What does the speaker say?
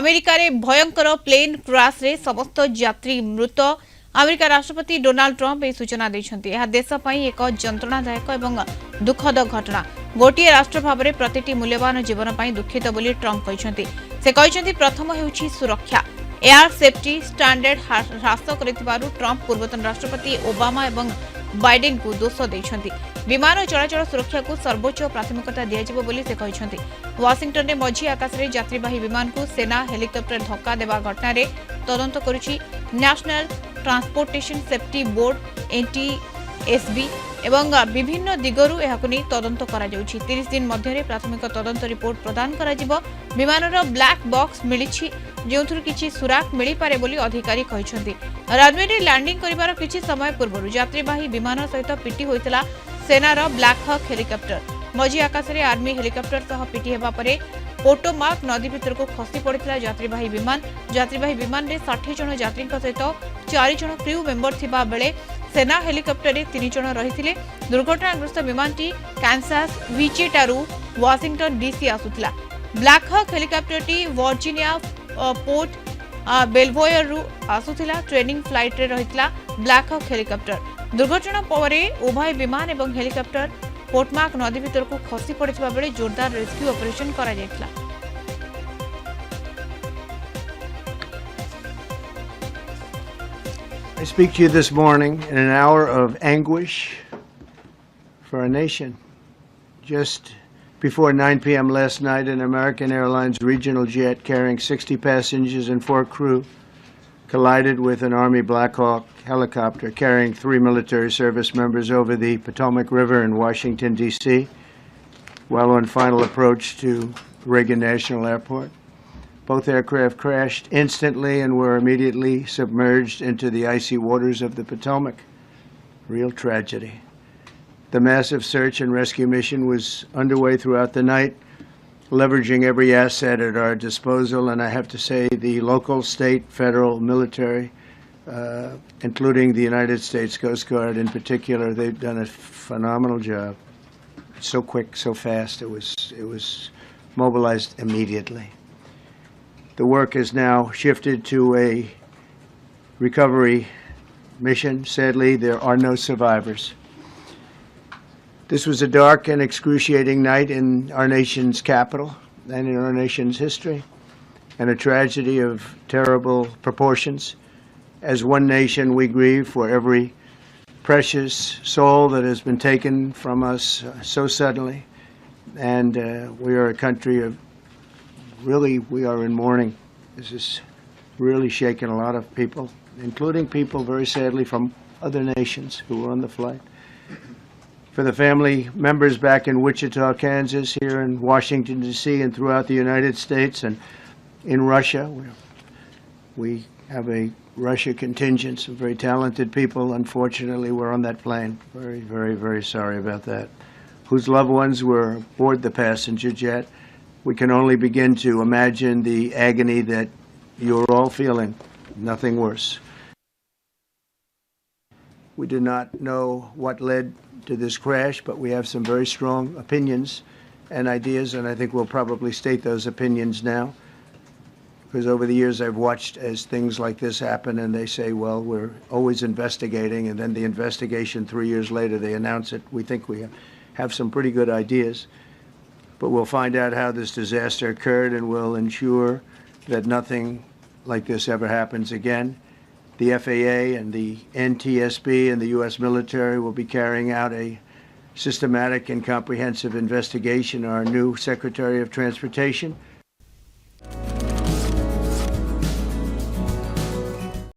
America रे भयंकर plane crash रे समस्त यात्री मृत अमेरिका राष्ट्रपति डोनाल्ड ट्रंप यह सूचना देछंती। यह देश पई एक जंत्रणादायक एवं दुखद घटना। गोटे राष्ट्र भाव में प्रतिटी मूल्यवान जीवन पई दुखित बोली ट्रंप कहछंती। से कहछंती प्रथम हेउछि सुरक्षा। एयर सेफ्टी स्टैंडर्ड ह्रास करितबारु ट्रंप पूर्वतन राष्ट्रपति ओबामा एवं बाइडेन को दोष देछंती। विमान चलाचल सुरक्षा को सर्वोच्च प्राथमिकता दियाजिबो बोली से कहछंती। वाशिंगटन रे मझी आकाश रे यात्रीवाही विमान को सेना हेलिकॉप्टर धक्का देवा घटना रे तदंत करुछि। National Transportation Safety Board NTSB एवं विभिन्न दिगरु एहाकु नै तदंत करा जाउछि। 30 दिन मध्यरे प्राथमिक तदंत रिपोर्ट प्रदान करा जिवो। विमानर ब्लैक बॉक्स मिलिछि जेउथुर किछि सुराक मिलि पारे बोली अधिकारी कहिसंती। रनवे रे लैंडिंग करिवार किछि समय पूर्व यात्रीवाही विमान सहित पिटी होइतला सेनार ब्लैक हॉक हेलिकॉप्टर। मझी आकाश रे आर्मी हेलिकॉप्टर सह पिटी हेबा परे पोटोमार्क नदी भितर को खसी पड़ता यात्रीवाही विमान रे 60 जन यात्री सहित 4 जन क्रू मेंबर थिबा बेले सेना हेलिकॉप्टर रे 3 जन रहिथिले। दुर्घटनाग्रस्त विमानटी कांसास विचेटारू वाशिंगटन डीसी आसुथिला। ब्लैक हॉक हेलिकॉप्टरटी वर्जिनिया पोर्ट बेलवोयर रु आसुथिला। ट्रेनिंग फ्लाइट रे रहितला ब्लैक हॉक हेलिकॉप्टर। दुर्घटना परे उभय विमान एवं हेलिकॉप्टर पोटमार्क नदी भितर को खसी पड़ता बेले जोरदार रेस्क्यू ऑपरेशन करा जायतला। I speak to you this morning in an hour of anguish for our nation. Just before 9 p.m. last night, an American Airlines regional jet carrying 60 passengers and 4 crew collided with an Army Black Hawk helicopter carrying 3 military service members over the Potomac River in Washington, D.C., while on final approach to Reagan National Airport. Both aircraft crashed instantly and were immediately submerged into the icy waters of the Potomac. Real tragedy. The massive search and rescue mission was underway throughout the night, leveraging every asset at our disposal, and I have to say the local, state, federal, military, including the United States Coast Guard in particular, they've done a phenomenal job. So quick, so fast, it was mobilized immediately. The work has now shifted to a recovery mission. Sadly, there are no survivors. This was a dark and excruciating night in our nation's capital and in our nation's history, and a tragedy of terrible proportions. As one nation, we grieve for every precious soul that has been taken from us so suddenly, and we are a country of we are in mourning. This is really shaken a lot of people, including people, very sadly, from other nations who were on the flight. For the family members back in Wichita, Kansas, here in Washington, D.C., and throughout the United States and in Russia, we have a Russia contingent, some very talented people, unfortunately, were on that plane. Very, very, very sorry about that. Whose loved ones were aboard the passenger jet. We can only begin to imagine the agony that you're all feeling, nothing worse. We do not know what led to this crash, but we have some very strong opinions and ideas, and I think we'll probably state those opinions now, because over the years I've watched as things like this happen, and they say, well, we're always investigating, and then the investigation 3 years later, they announce it. We think we have some pretty good ideas. But we'll find out how this disaster occurred, and we'll ensure that nothing like this ever happens again. The FAA and the NTSB and the U.S. military will be carrying out a systematic and comprehensive investigation. Our new Secretary of Transportation